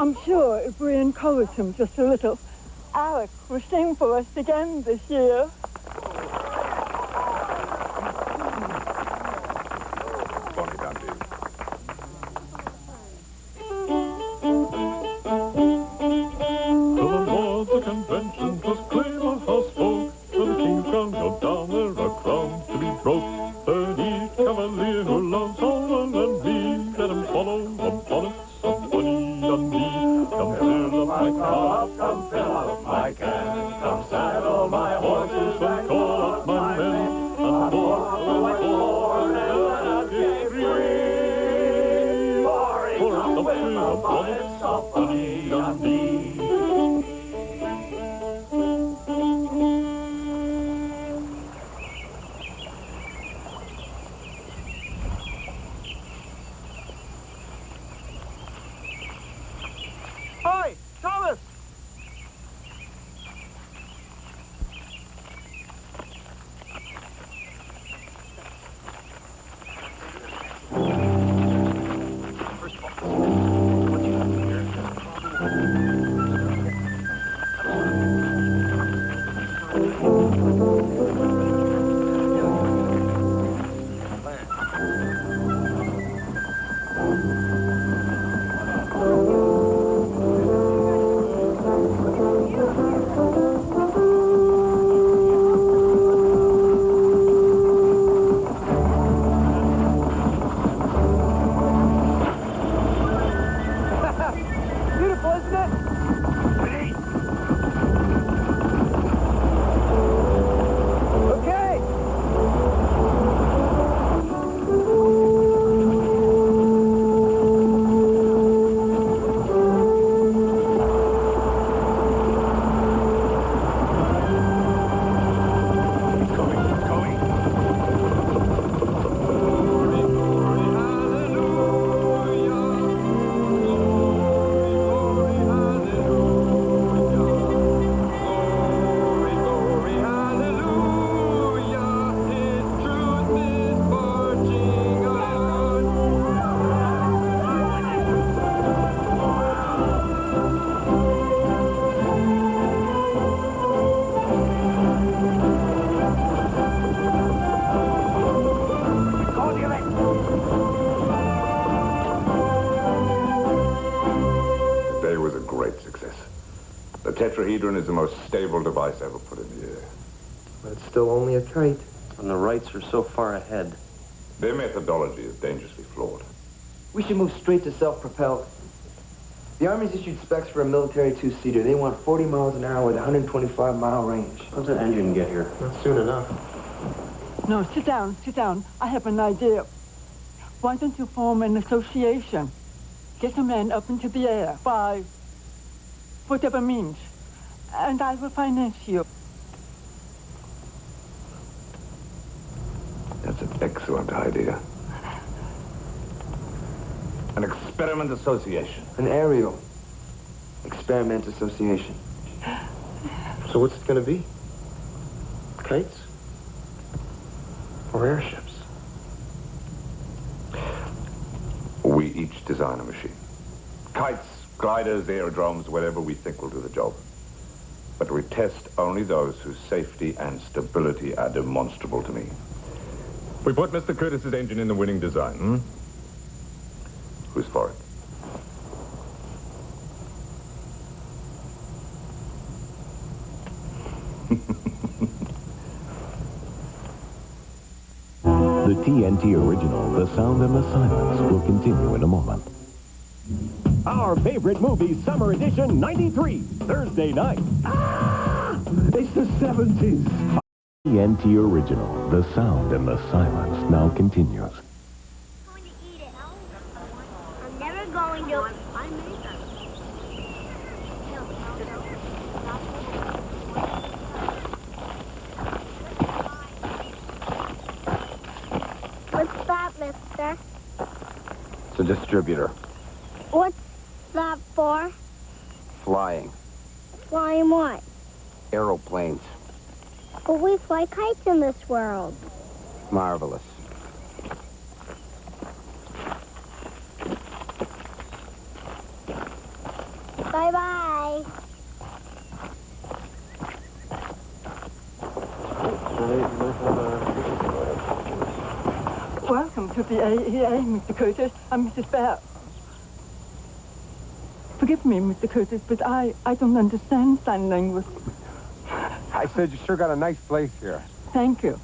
I'm sure if we encourage him just a little, Alex will sing for us again this year. Bonnie Dundee. To the laws of convention, 'twas Grahmn house spoke. To the king's crown, go down there, a crown to be broke. Then each cavalier who loves Solomon and me, let him follow the bonnets of Bonnie Dundee. Come fill up my cup, come fill up my can, come saddle my horses and call up my men, and for my Lord and let it free. For up to the bonnets of Bonnie Dundee. Hi, Thomas! Beautiful, isn't it? Okay. Today was a great success. The tetrahedron is the most stable device ever put in the air. But it's still only a kite. And the Wrights are so far ahead. Their methodology is dangerously flawed. We should move straight to self-propelled. The Army's issued specs for a military two-seater. They want 40 miles an hour with a 125-mile range. How's that engine get here? Not soon enough. No, sit down, sit down. I have an idea. Why don't you form an association? Get a man up into the air by whatever means, and I will finance you. That's an excellent idea. An experiment association. An aerial experiment association. So what's it going to be? Kites? Or airships? We each design a machine. Kites, gliders, aerodromes, whatever we think will do the job. But we test only those whose safety and stability are demonstrable to me. We put Mr. Curtis's engine in the winning design, hmm? Who's for it? The TNT original, The Sound and the Silence, will continue in a moment. Our favorite movie, Summer Edition 93, Thursday night. Ah! It's the 70s. TNT original, The Sound and the Silence, now continues. I'm going to eat it. I'm never going to. I made them. What's that, mister? It's a distributor. What's that for? Flying. Flying what? Aeroplanes. But we fly kites in this world. Marvelous. Welcome to the AEA, Mr. Curtis. I'm Mrs. Bell. Forgive me, Mr. Curtis, but I don't understand sign language. I said you sure got a nice place here. Thank you.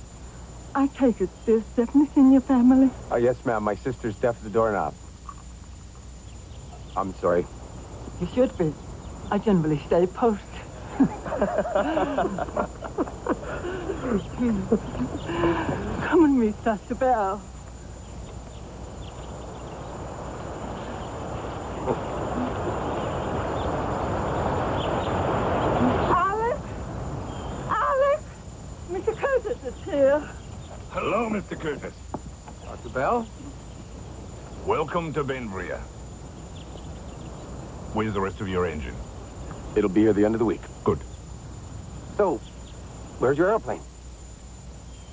I take it there's deafness in your family? Oh, yes, ma'am. My sister's deaf as a doorknob. I'm sorry. You should be. I generally stay post. Come and meet Dr. Bell. Alex! Mr. Curtis is here. Hello, Mr. Curtis. Dr. Bell? Welcome to Benbria. Where's the rest of your engine? It'll be here the end of the week. Good. So, where's your airplane?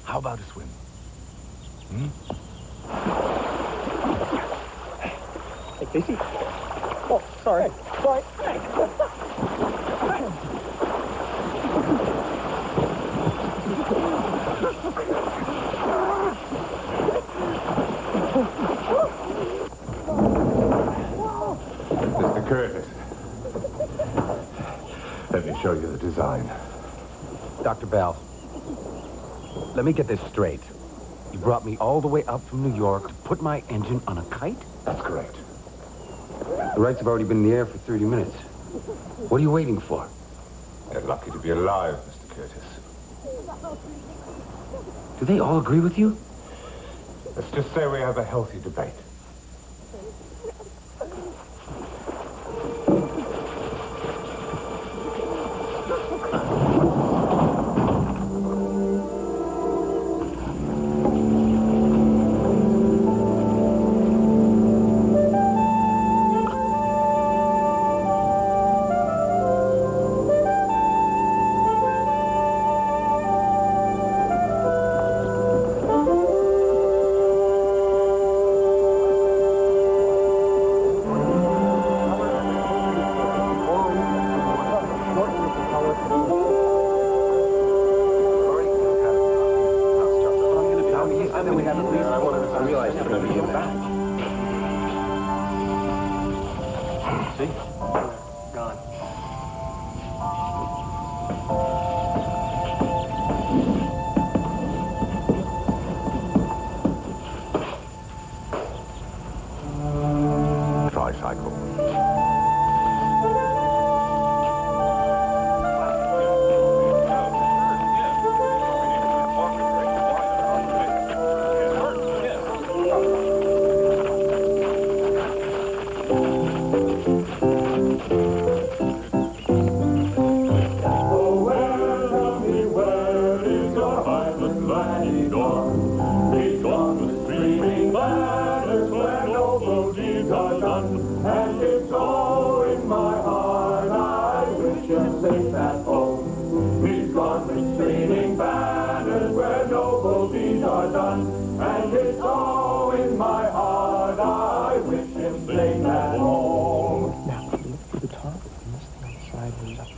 How about a swim? Hmm? Hey, Casey. Oh, sorry. Sorry. Mr. Curtis. Let me show you the design. Dr. Bell, let me get this straight. You brought me all the way up from New York to put my engine on a kite? That's correct. The rights have already been in the air for 30 minutes. What are you waiting for? You're lucky to be alive, Mr. Curtis. Do they all agree with you? Let's just say we have a healthy debate. Tricycle. And it's all in my heart, I wish you're safe at home. We've gone with streaming banners where noble deeds are done. And it's all in my heart, I wish him safe at home. Now, if you look through the top, and this thing on the side moves up.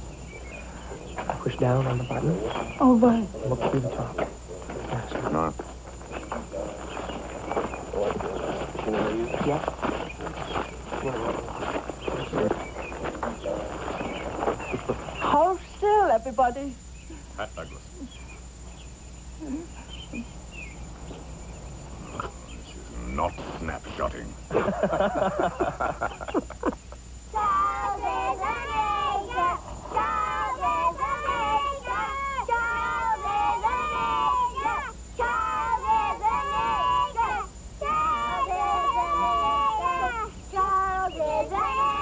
Push down on the button. Oh, right. Look through the top. No. Yeah. Hold still, everybody. Pat Douglas. This is not snapshotting.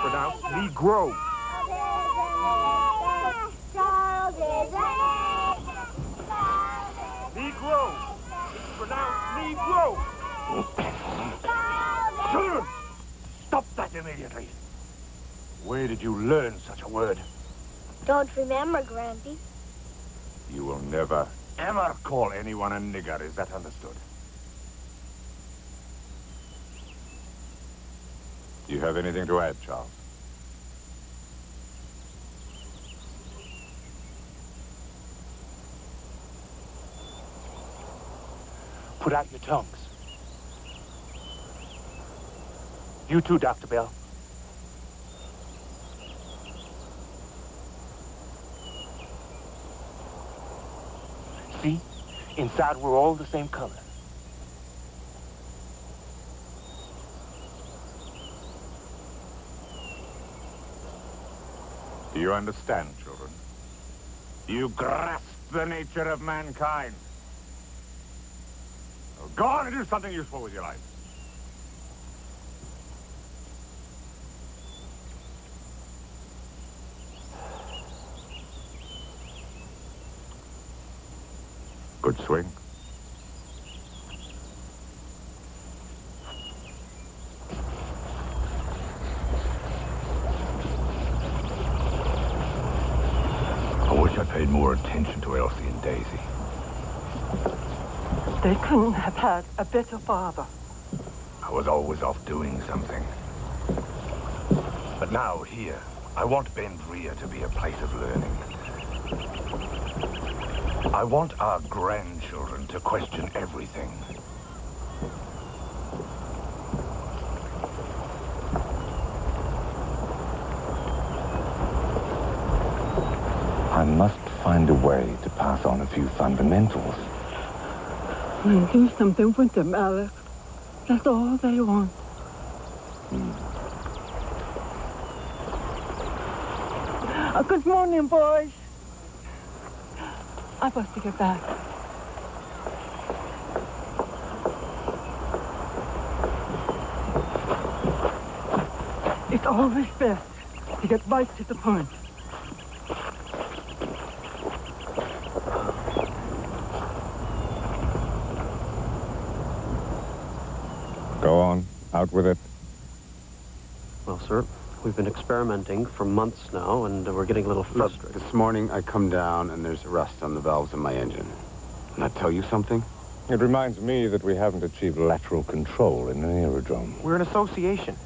Pronounced Negro. Negro. Pronounced Negro. Children, stop that immediately. Where did you learn such a word? Don't remember, Grampy. You will never, ever call anyone a nigger. Is that understood? Do you have anything to add, Charles? Put out your tongues. You too, Dr. Bell. See? Inside, we're all the same color. Do you understand, children? Do you grasp the nature of mankind? Now go on and do something useful with your life. Good swing. I wish I paid more attention to Elsie and Daisy. They couldn't have had a better father. I was always off doing something. But now, here, I want Bendria to be a place of learning. I want our grandchildren to question everything. I must find a way to pass on a few fundamentals. Do something with them, Alex. That's all they want. Good morning, boys. I must to get back. It's always best to get right to the point. Go on. Out with it. Well, sir, we've been experimenting for months now, and we're getting a little frustrated. This morning, I come down, and there's rust on the valves in my engine. And I tell you something? It reminds me that we haven't achieved lateral control in an aerodrome. We're an association.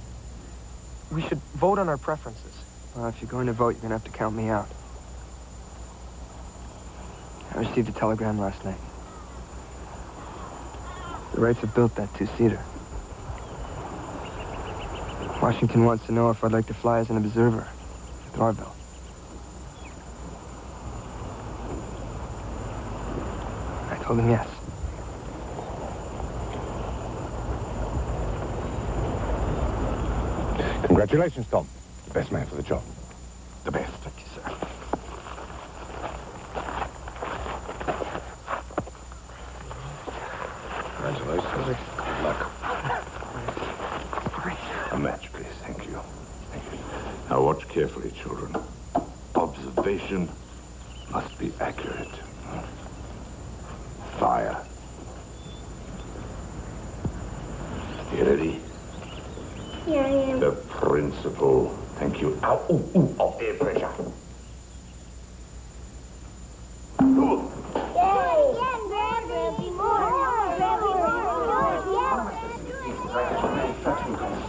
We should vote on our preferences. Well, if you're going to vote, you're going to have to count me out. I received a telegram last night. The Wrights have built that two-seater. Washington wants to know if I'd like to fly as an observer at Orville. I told him yes. Congratulations, Tom. The best man for the job. The best. Thank you, sir. Congratulations. Good luck. A match, please. Thank you. Thank you. Now watch carefully, children. Observation must be accurate. Fire. You ready? Here I am. The principle. Thank you. Ow, ooh, ooh, of air pressure.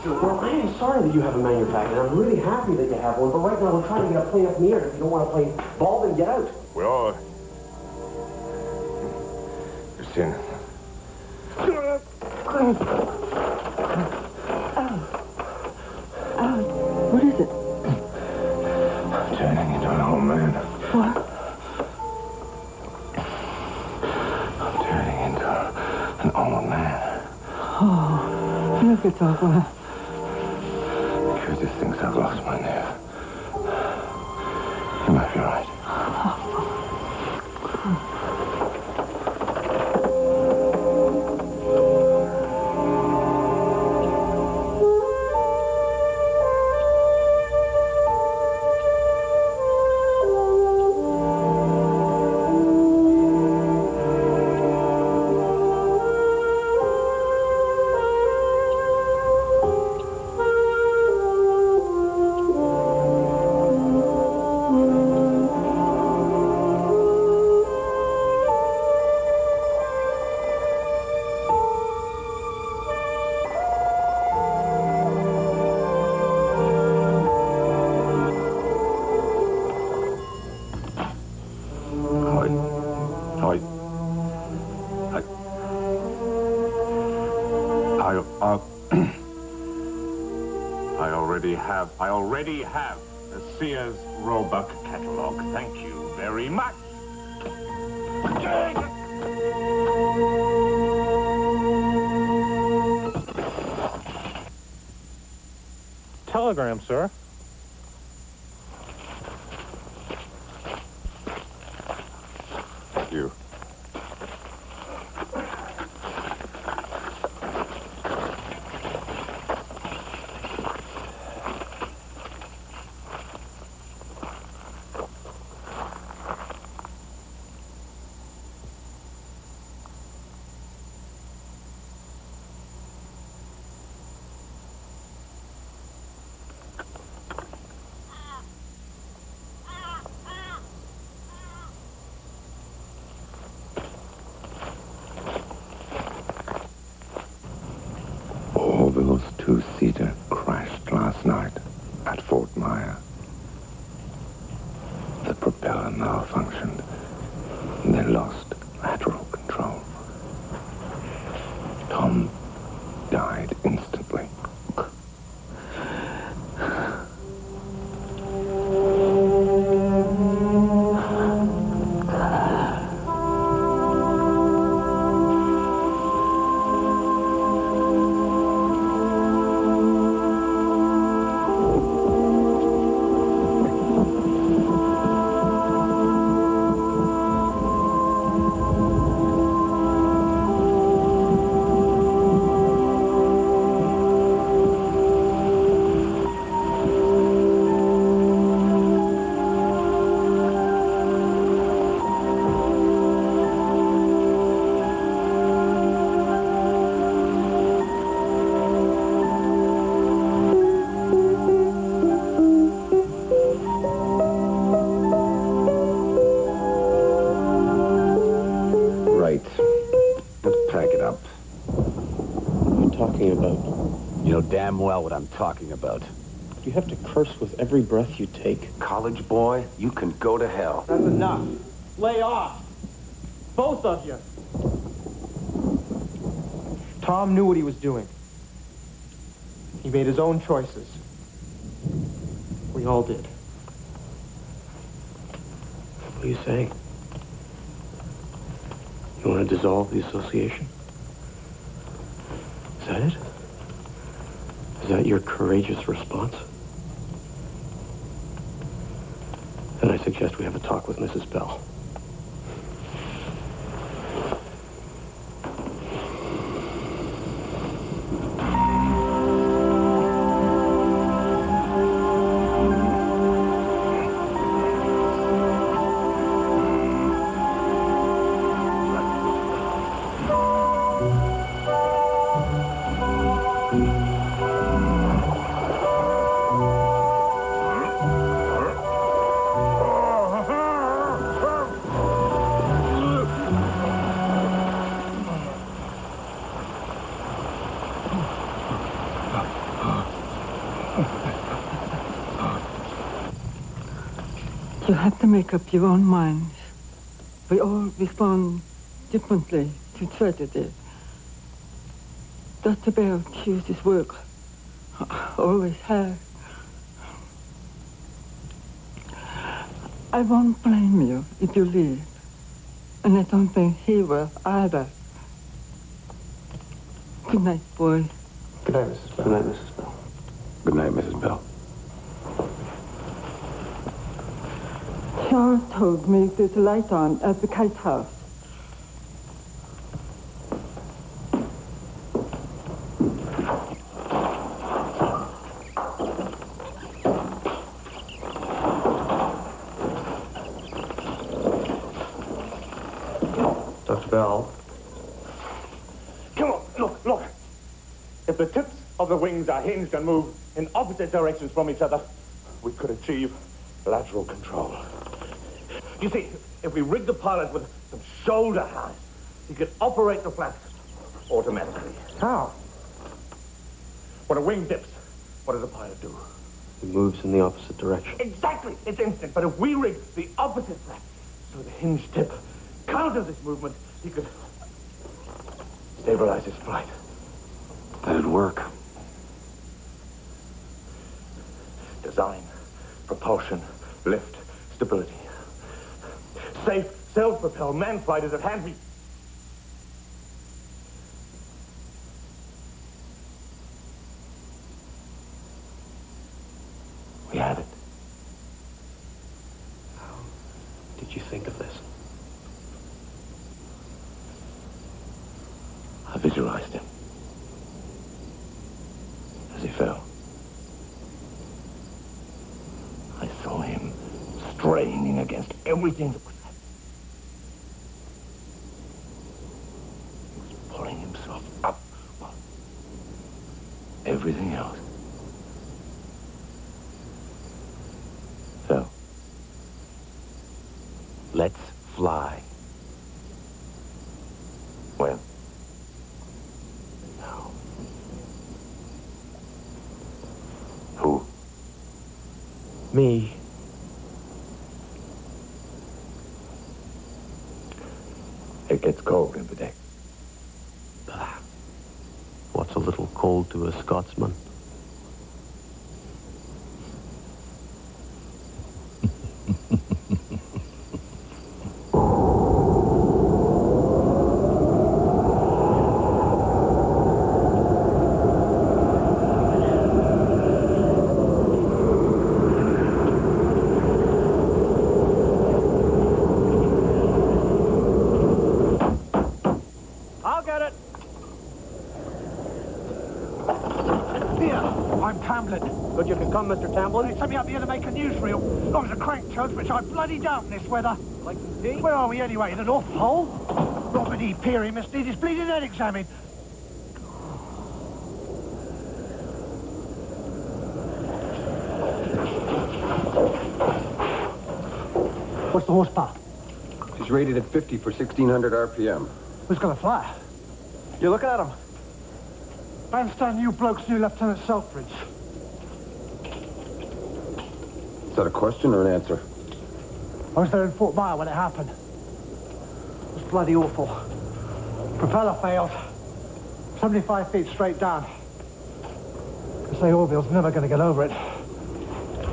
Well, I am sorry that you have a manufacturer. I'm really happy that you have one, but right now we're trying to get a plane up in the air. If you don't want to play ball, then get out. We are. Christian. What is it? I'm turning into an old man. What? I'm turning into an old man. Oh, look, it's over. Curtis thinks I've lost my nerve. You might be right. already have a Sears Roebuck catalog. Thank you very much. Telegram, sir. Thank you. All those two-seater crashed last night at Fort Myer. The propeller malfunctioned. They lost lateral control. Tom died instantly. You know damn well what I'm talking about. Do you have to curse with every breath you take? College boy, you can go to hell. That's enough. Lay off. Both of you. Tom knew what he was doing. He made his own choices. We all did. What do you say? You want to dissolve the association? Is that it? Is that your courageous response? Then I suggest we have a talk with Mrs. Bell. You have to make up your own minds. We all respond differently to tragedy. Dr. Bell chooses work. Always has. I won't blame you if you leave. And I don't think he will either. Good night, boys. Good night, Mrs. Bell. Good night, Mrs. Bell. Good night, Mrs. Bell. Charles told me there's a light on at the Kite House. Dr. Bell. Come on, look. If the tips of the wings are hinged and move in opposite directions from each other, we could achieve lateral control. You see, if we rig the pilot with some shoulder harness, he could operate the flaps automatically. How? When a wing dips, what does the pilot do? He moves in the opposite direction. Exactly, it's instant. But if we rig the opposite flap so the hinge tip counters this movement, he could stabilize his flight. That'd work. Design, propulsion, lift, stability. Safe, self-propelled man flight is at hand. We have it. How did you think of this? I visualized him as he fell. I saw him straining against everything that was happening. He was pulling himself up while everything else fell. Let's fly. Well, No. who? Me. It gets cold in the deck. What's a little cold to a Scotsman? I'll get it. Here, I'm Tamblin. Good you can come, Mr. Tamblin. They sent me up here to make a newsreel. Long as a crank toad, which I bloody doubt in this weather. Like some tea? Where are we anyway? In the North Pole? Robert E. Peary must need his bleeding head examined. What's the horsepower? She's rated at 50 for 1,600 RPM. Who's gonna fly? You're looking at him. Bandstand new bloke's new Lieutenant Selfridge. Is that a question or an answer? I was there in Fort Myer when it happened. It was bloody awful. Propeller failed. 75 feet straight down. They say Orville's never gonna get over it.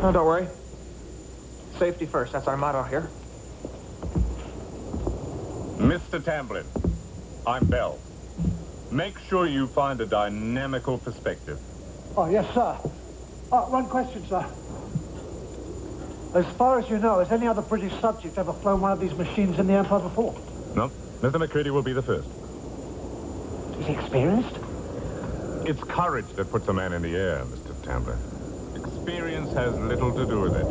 No, don't worry. Safety first, that's our motto here. Mr. Tamblin, I'm Bell. Make sure you find a dynamical perspective. Oh, yes, sir. One question, sir. As far as you know, has any other British subject ever flown one of these machines in the Empire before? No, Mr. McCready will be the first. Is he experienced? It's courage that puts a man in the air, Mr. Tamblin. Experience has little to do with it.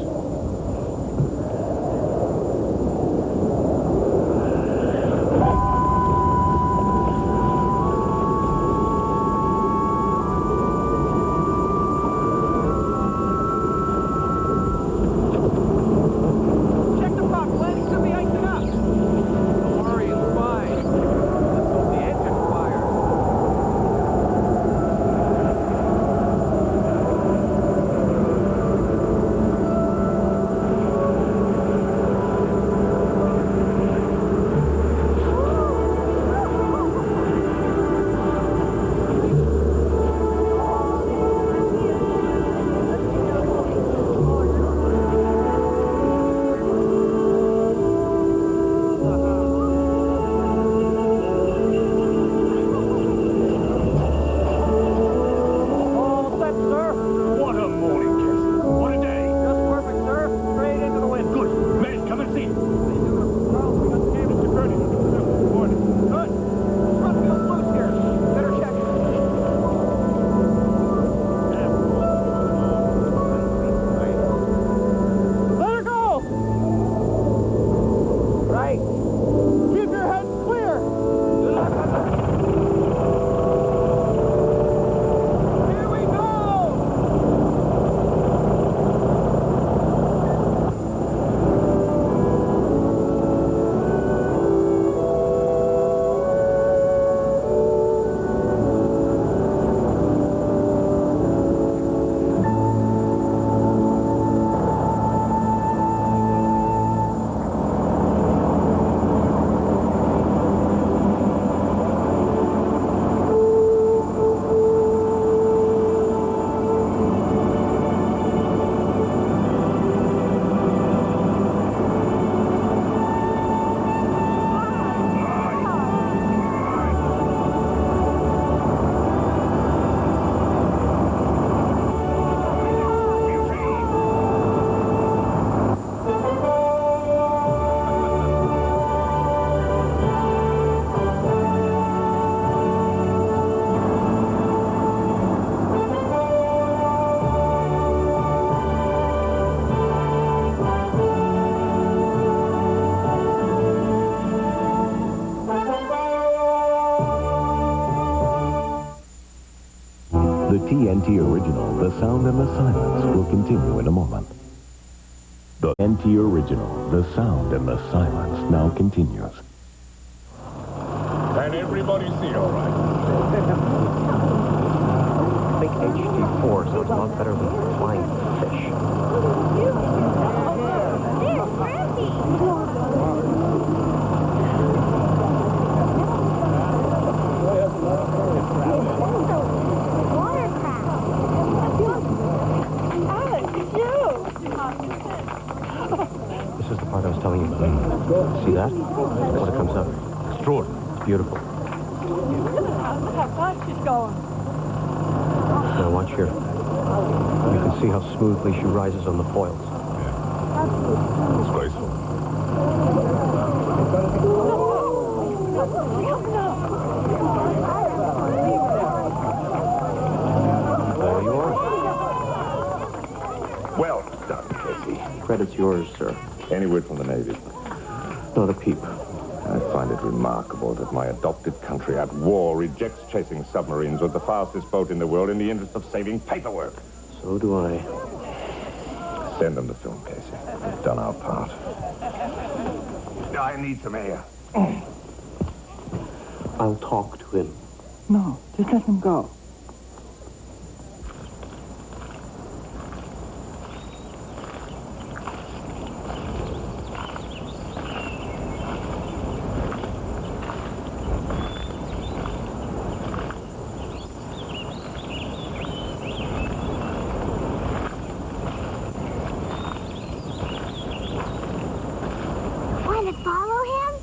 The TNT original, The Sound and the Silence, will continue in a moment. The TNT original, The Sound and the Silence, now continues. Can everybody see all right? I think HD4 sounds a lot better than flying fish. This is the part I was telling you about. See that? When it comes up. Extraordinary. It's beautiful. Look how fast she's going. Now watch here. You can see how smoothly she rises on the foils. It's graceful. There you are. Well done, Casey. Credit's yours, sir. Any word from the Navy? Not a peep. I find it remarkable that my adopted country at war rejects chasing submarines with the fastest boat in the world in the interest of saving paperwork. So do I. Send them the film, Casey. We've done our part. I need some air. I'll talk to him. No, just let him go. Follow him?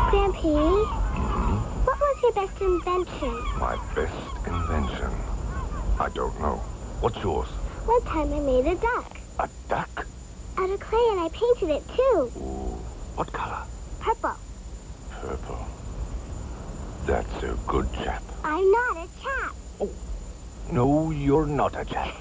Grandpa, what was your best invention? My best invention? I don't know. What's yours? One time I made a duck. A duck? Out of clay, and I painted it too. Ooh. What color? Purple. Purple. That's a good chap. I'm not a chap. Oh. No, you're not a chap.